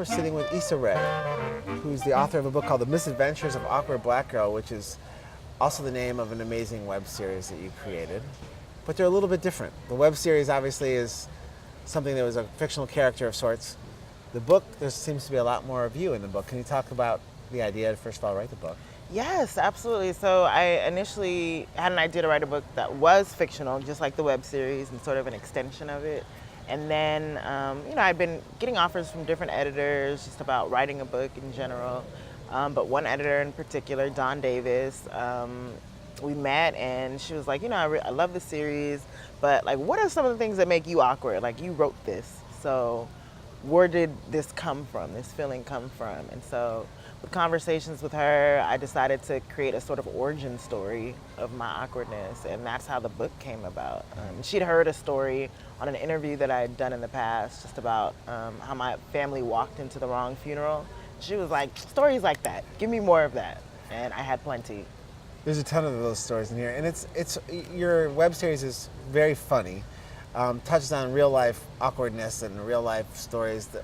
we're sitting with Issa Rae, who's the author of a book called The Misadventures of Awkward Black Girl, which is also the name of an amazing web series that you created. But they're a little bit different. The web series obviously is something that was a fictional character of sorts. The book, there seems to be a lot more of you in the book. Can you talk about the idea to first of all write the book? Yes, absolutely. So I initially had an idea to write a book that was fictional, just like the web series and sort of an extension of it. And then, I'd been getting offers from different editors just about writing a book in general. But one editor in particular, Dawn Davis, we met and she was like, I love the series, but like, what are some of the things that make you awkward? Like, you wrote this, so where did this come from, this feeling come from? And so with conversations with her, I decided to create a sort of origin story of my awkwardness, and that's how the book came about. She'd heard a story on an interview that I had done in the past just about how my family walked into the wrong funeral. She was like, stories like that, give me more of that. And I had plenty. There's a ton of those stories in here, and it's your web series is very funny, touches on real life awkwardness and real life stories that,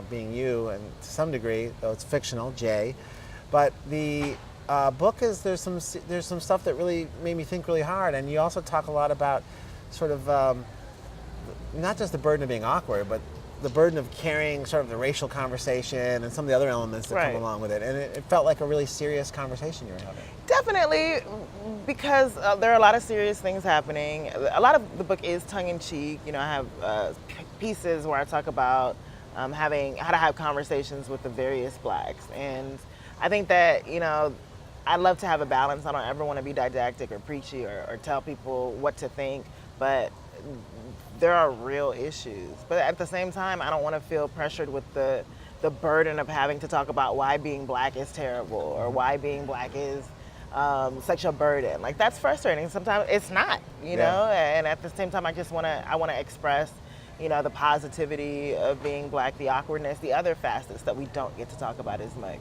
being you, and to some degree, though it's fictional, Jay. But the book is there's some stuff that really made me think really hard, and you also talk a lot about sort of not just the burden of being awkward, but the burden of carrying sort of the racial conversation and some of the other elements that come along with it. And it felt like a really serious conversation you were having. Definitely, because there are a lot of serious things happening. A lot of the book is tongue-in-cheek. I have pieces where I talk about how to have conversations with the various blacks. And I think that, I love to have a balance. I don't ever want to be didactic or preachy or tell people what to think, but there are real issues. But at the same time, I don't want to feel pressured with the burden of having to talk about why being black is terrible or why being black is such a burden. Like, that's frustrating. Sometimes it's not, know. And at the same time, I want to express, the positivity of being black, the awkwardness, the other facets that we don't get to talk about as much.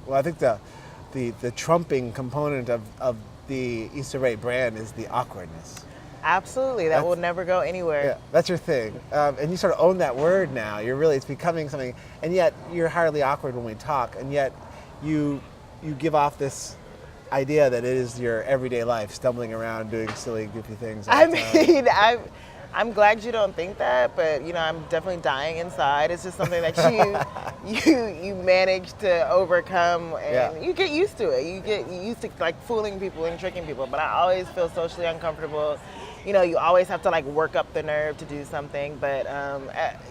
Well, I think the trumping component of the Issa Rae brand is the awkwardness. Absolutely, that will never go anywhere. Yeah, that's your thing, and you sort of own that word now. It's becoming something, and yet you're hardly awkward when we talk, and yet you give off this idea that it is your everyday life, stumbling around, doing silly, goofy things. I'm glad you don't think that, but I'm definitely dying inside. It's just something that you manage to overcome, and you get used to it. You get used to like fooling people and tricking people. But I always feel socially uncomfortable. You always have to like work up the nerve to do something. But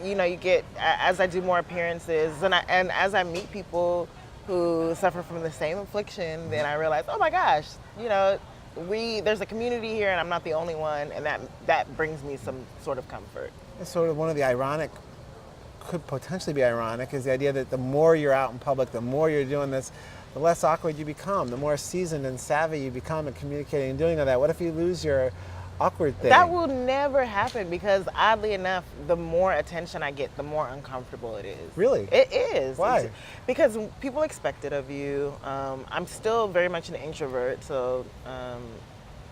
you get, as I do more appearances and as I meet people who suffer from the same affliction, then I realize, oh my gosh, there's a community here, and I'm not the only one, and that brings me some sort of comfort. It's sort of one of the could potentially be ironic, is the idea that the more you're out in public, the more you're doing this, the less awkward you become, the more seasoned and savvy you become at communicating and doing all that. What if you lose your awkward thing? That will never happen, because oddly enough, the more attention I get, the more uncomfortable it is. Really? It is. Why? Because people expect it of you. I'm still very much an introvert, so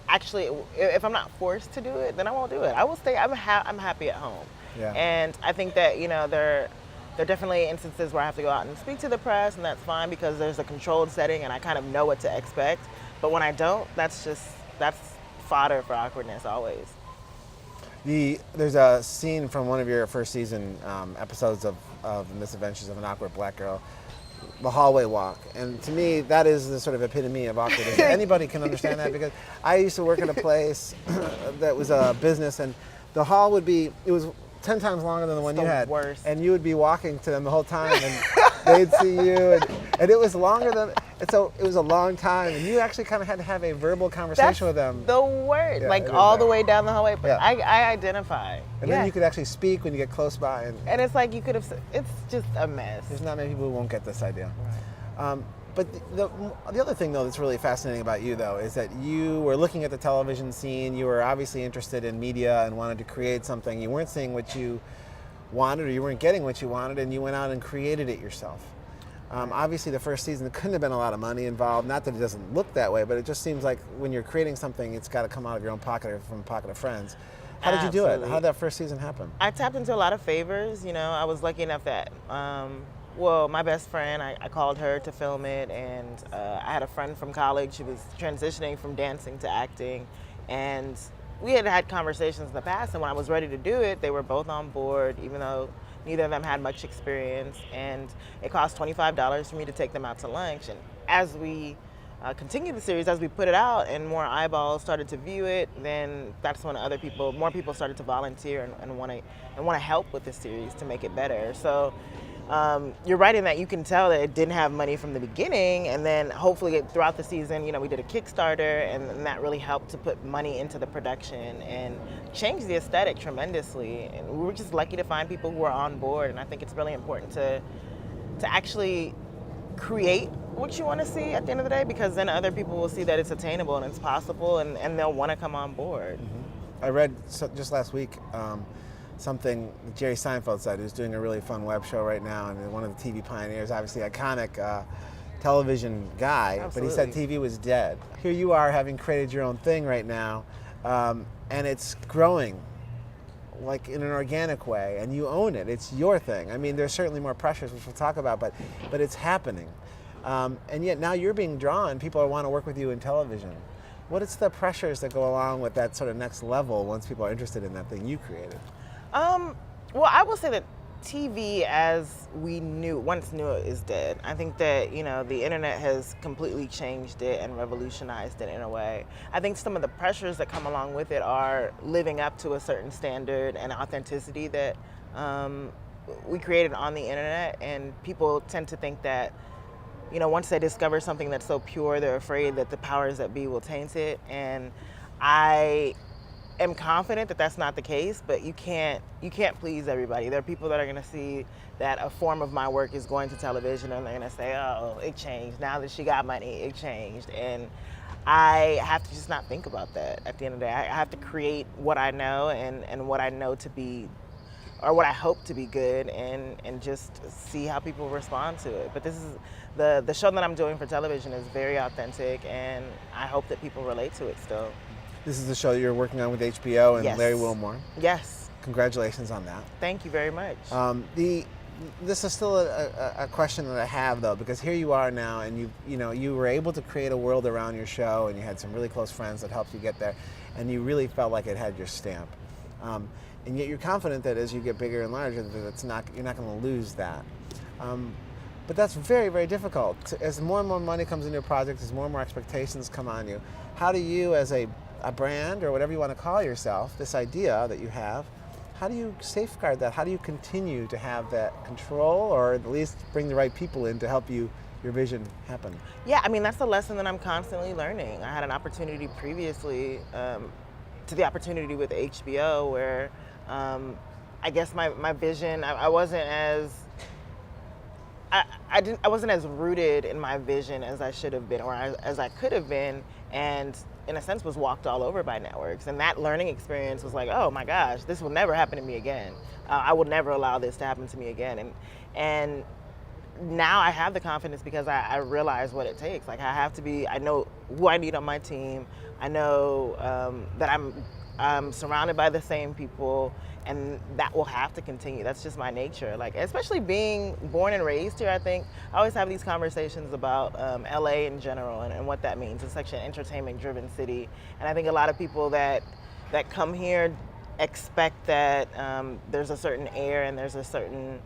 actually, if I'm not forced to do it, then I won't do it. I will stay. I'm happy at home. Yeah. And I think that there are definitely instances where I have to go out and speak to the press, and that's fine because there's a controlled setting and I kind of know what to expect. But when I don't, that's fodder for awkwardness always. There's a scene from one of your first season episodes of The Misadventures of an Awkward Black Girl, the hallway walk, and to me that is the sort of epitome of awkwardness. Anybody can understand that, because I used to work at a place that was a business, and the hall it was 10 times longer than the one you had. Worst. And you would be walking to them the whole time, and they'd see you, and it was longer than, and so it was a long time, and you actually kind of had to have a verbal conversation with them. The word, all the way down the hallway. But I identify. And then you could actually speak when you get close by. And it's like you could have, it's just a mess. There's not many people who won't get this idea. Right. But the other thing, though, that's really fascinating about you, though, is that you were looking at the television scene. You were obviously interested in media and wanted to create something. You weren't seeing what you wanted, or you weren't getting what you wanted, and you went out and created it yourself. Obviously, the first season, there couldn't have been a lot of money involved. Not that it doesn't look that way, but it just seems like when you're creating something, it's got to come out of your own pocket or from the pocket of friends. How did you do it? How did that first season happen? I tapped into a lot of favors. I was lucky enough that Well, my best friend, I called her to film it, and I had a friend from college who was transitioning from dancing to acting, and we had had conversations in the past, and when I was ready to do it, they were both on board, even though neither of them had much experience, and it cost $25 for me to take them out to lunch. And as we continued the series, as we put it out and more eyeballs started to view it, then that's when more people started to volunteer and want to help with the series to make it better. So you're right in that you can tell that it didn't have money from the beginning, and then hopefully throughout the season, we did a Kickstarter, and that really helped to put money into the production and change the aesthetic tremendously. And we were just lucky to find people who are on board, and I think it's really important to actually create what you want to see at the end of the day, because then other people will see that it's attainable and it's possible, and they'll want to come on board. I read just last week something Jerry Seinfeld said, who's doing a really fun web show right now, and one of the TV pioneers, obviously iconic television guy. Absolutely. But he said TV was dead. Here you are having created your own thing right now, and it's growing like in an organic way, and you own it. It's your thing. I mean, there's certainly more pressures, which we'll talk about, but it's happening. And yet now you're being drawn. People want to work with you in television. What is the pressures that go along with that sort of next level once people are interested in that thing you created? Well, I will say that TV as we once knew it is dead. I think that, the internet has completely changed it and revolutionized it in a way. I think some of the pressures that come along with it are living up to a certain standard and authenticity that we created on the internet, and people tend to think that, once they discover something that's so pure, they're afraid that the powers that be will taint it. And I am confident that that's not the case, but you can't please everybody. There are people that are going to see that a form of my work is going to television, and they're going to say, oh, it changed. Now that she got money, it changed. And I have to just not think about that at the end of the day. I have to create what I know and what I know to be, or what I hope to be good, and just see how people respond to it. But this is the show that I'm doing for television is very authentic, and I hope that people relate to it still. This is the show you're working on with HBO and Yes. Larry Wilmore. Yes. Congratulations on that. Thank you very much. This is still a question that I have, though, because here you are now, and you were able to create a world around your show, and you had some really close friends that helped you get there, and you really felt like it had your stamp. And yet you're confident that as you get bigger and larger, that you're not going to lose that. But that's very, very difficult. As more and more money comes into your project, as more and more expectations come on you, how do you, as a brand, or whatever you want to call yourself, this idea that you have, how do you safeguard that? How do you continue to have that control, or at least bring the right people in to help your vision happen? Yeah, I mean, that's a lesson that I'm constantly learning. I had an opportunity previously to the opportunity with HBO where I guess my vision, I wasn't as I wasn't as rooted in my vision as I should have been, or as I could have been, and in a sense was walked all over by networks. And that learning experience was like, oh my gosh, this will never happen to me again. I will never allow this to happen to me again. And now I have the confidence because I realize what it takes. Like I know who I need on my team. I know that I'm surrounded by the same people, and that will have to continue. That's just my nature. Like, especially being born and raised here, I think I always have these conversations about LA in general and what that means. It's such an entertainment-driven city, and I think a lot of people that come here expect that there's a certain air and there's a certain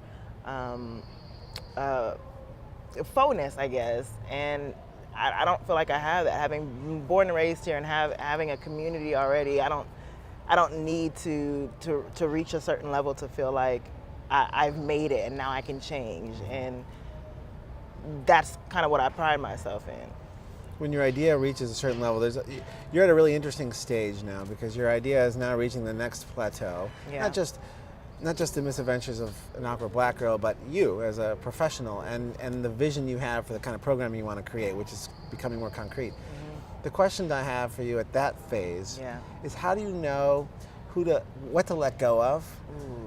faux-ness, I guess, and I don't feel like I have that. Having been born and raised here and having a community already, I don't need to reach a certain level to feel like I've made it and now I can change. And that's kind of what I pride myself in. When your idea reaches a certain level, you're at a really interesting stage now, because your idea is now reaching the next plateau. Yeah. Not just the Misadventures of an Awkward Black Girl, but you as a professional and the vision you have for the kind of programming you want to create, which is becoming more concrete. Mm-hmm. The question I have for you at that phase is, how do you know what to let go of,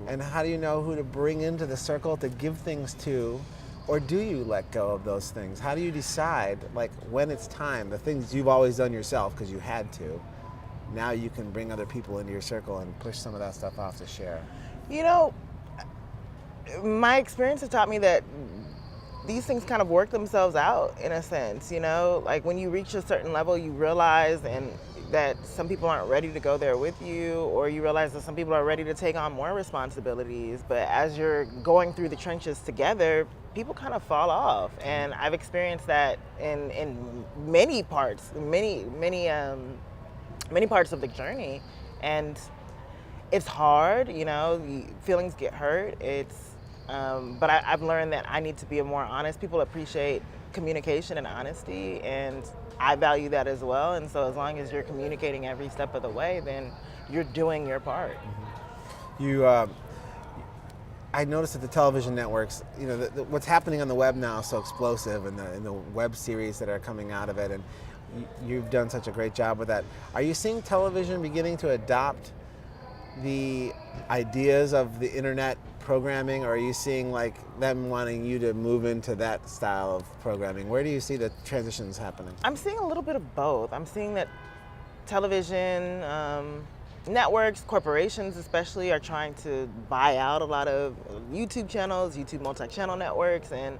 and how do you know who to bring into the circle to give things to, or do you let go of those things? How do you decide, like, when it's time, the things you've always done yourself because you had to, now you can bring other people into your circle and push some of that stuff off to share? You know, my experience has taught me that these things kind of work themselves out in a sense, you know? Like when you reach a certain level, you realize and that some people aren't ready to go there with you, or you realize that some people are ready to take on more responsibilities. But as you're going through the trenches together, people kind of fall off. And I've experienced that in many parts, many parts of the journey. And it's hard, you know, feelings get hurt. But I've learned that I need to be more honest. People appreciate communication and honesty, and I value that as well. And so as long as you're communicating every step of the way, then you're doing your part. I noticed that the television networks, you know, what's happening on the web now is so explosive, and the web series that are coming out of it, and you've done such a great job with that. Are you seeing television beginning to adopt the ideas of the internet programming, or are you seeing like them wanting you to move into that style of programming? Where do you see the transitions happening? I'm seeing a little bit of both. I'm seeing that television networks, corporations especially, are trying to buy out a lot of YouTube channels, YouTube multi-channel networks, and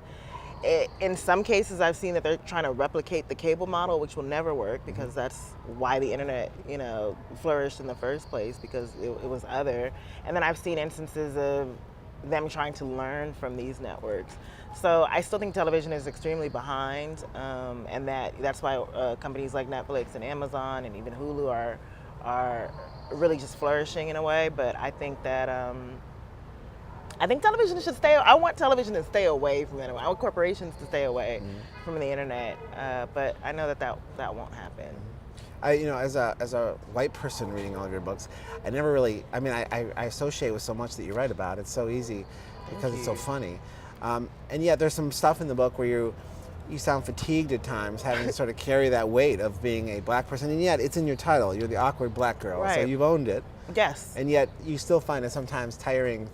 in some cases I've seen that they're trying to replicate the cable model, which will never work, because that's why the internet, you know, flourished in the first place, because it was other. And then I've seen instances of them trying to learn from these networks. So I still think television is extremely behind, and that's why companies like Netflix and Amazon and even Hulu are really just flourishing in a way. But I think that I think television should stay. I want television to stay away from the internet. I want corporations to stay away from the internet. But I know that won't happen. You know, as a white person reading all of your books, I never really. I mean, I associate with so much that you write about. It's so easy because it's so funny, and yet there's some stuff in the book where you sound fatigued at times, having to sort of carry that weight of being a black person, and yet it's in your title. You're the awkward black girl, right. So you've owned it. Yes. And yet you still find it sometimes tiring.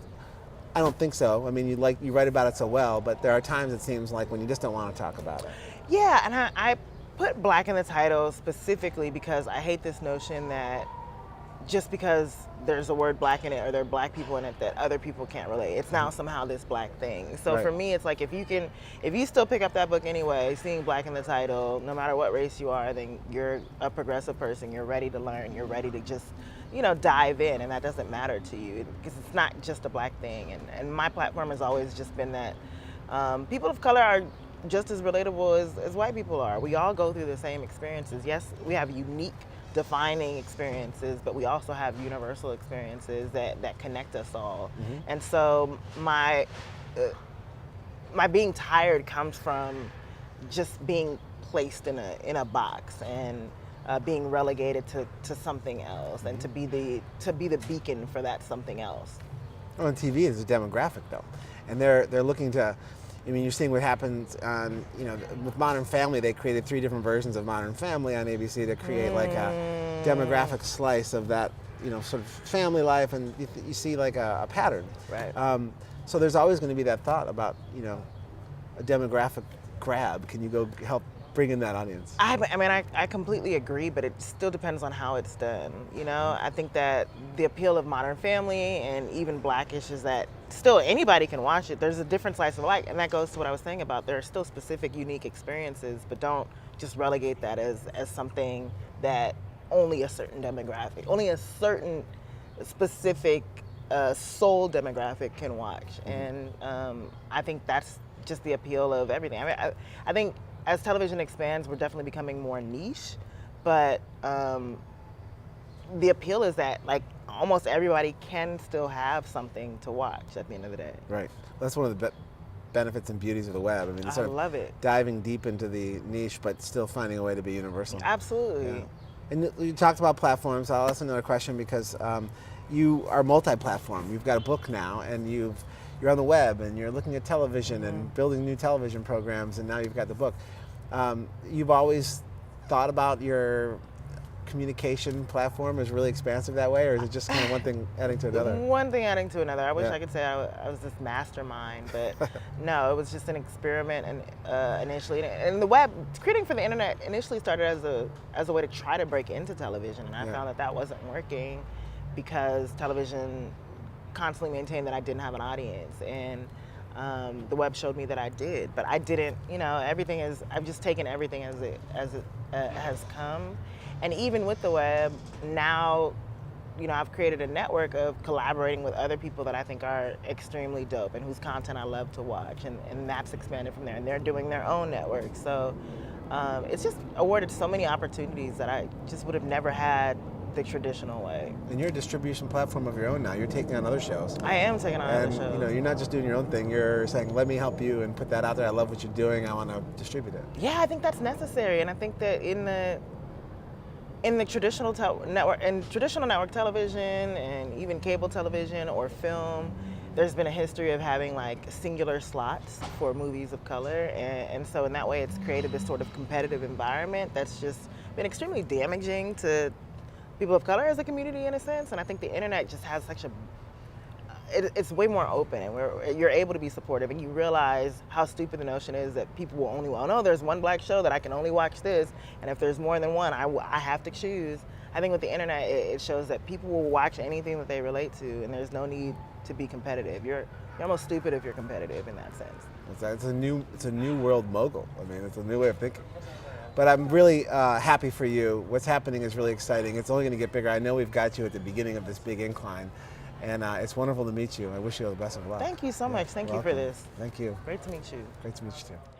I don't think so. I mean, you write about it so well, but there are times it seems like when you just don't want to talk about it. Yeah, and I put black in the title specifically because I hate this notion that just because there's a word black in it or there are black people in it that other people can't relate. It's now somehow this black thing. So for me, it's like if you still pick up that book anyway, seeing black in the title, no matter what race you are, then you're a progressive person. You're ready to learn. You're ready to just, you know, dive in, and that doesn't matter to you because it's not just a black thing. And my platform has always just been that people of color are just as relatable as white people are. We all go through the same experiences. Yes, we have unique defining experiences, but we also have universal experiences that connect us all. And so my being tired comes from just being placed in a box and being relegated to something else, and to be the beacon for that something else. On TV, it's a demographic though, and they're looking to. I mean, you're seeing what happens on, you know, with Modern Family. They created 3 different versions of Modern Family on ABC to create like a demographic slice of that, you know, sort of family life, and you see like a pattern. Right. So there's always going to be that thought about, you know, a demographic grab. Can you go help bring in that audience? I mean, I completely agree, but it still depends on how it's done. You know, I think that the appeal of Modern Family and even Blackish is that still anybody can watch it. There's a different slice of life, and that goes to what I was saying about there are still specific, unique experiences, but don't just relegate that as something that only a certain demographic, only a certain specific soul demographic can watch. And I think that's just the appeal of everything. I mean, I think as television expands, we're definitely becoming more niche, but the appeal is that like almost everybody can still have something to watch at the end of the day. Right. Well, that's one of the benefits and beauties of the web. I mean, I love it. Diving deep into the niche, but still finding a way to be universal. Absolutely. Yeah. And you talked about platforms. I'll ask another question because you are multi-platform. You've got a book now, and you're on the web, and you're looking at television and building new television programs, and now you've got the book. You've always thought about your communication platform as really expansive that way, or is it just kind of one thing adding to another? One thing adding to another. I wish I could say I was this mastermind, but no, it was just an experiment and initially. And the web, creating for the internet initially started as a way to try to break into television, and I found that wasn't working because television constantly maintained that I didn't have an audience. And the web showed me that I did, but I didn't. Everything is. I've just taken everything as it has come, and even with the web now, I've created a network of collaborating with other people that I think are extremely dope and whose content I love to watch, and that's expanded from there. And they're doing their own network, so it's just awarded so many opportunities that I just would have never had the traditional way. And you're a distribution platform of your own now. You're taking on other shows. I am taking on other And shows. you're not just doing your own thing. You're saying, let me help you and put that out there. I love what you're doing. I want to distribute it. Yeah, I think that's necessary, and I think that in the traditional network television and even cable television or film, there's been a history of having like singular slots for movies of color, and so in that way it's created this sort of competitive environment that's just been extremely damaging to people of color as a community in a sense. And I think the internet just has it's way more open, and you're able to be supportive, and you realize how stupid the notion is that people will only, oh no, there's one black show that I can only watch this, and if there's more than one, I have to choose. I think with the internet, it shows that people will watch anything that they relate to, and there's no need to be competitive. You're almost stupid if you're competitive in that sense. It's a new world mogul. I mean, it's a new way of thinking. But I'm really happy for you. What's happening is really exciting. It's only going to get bigger. I know we've got you at the beginning of this big incline. And it's wonderful to meet you. I wish you all the best of luck. Thank you so much. Thank you for welcome. this. Thank you. Great to meet you. Great to meet you too.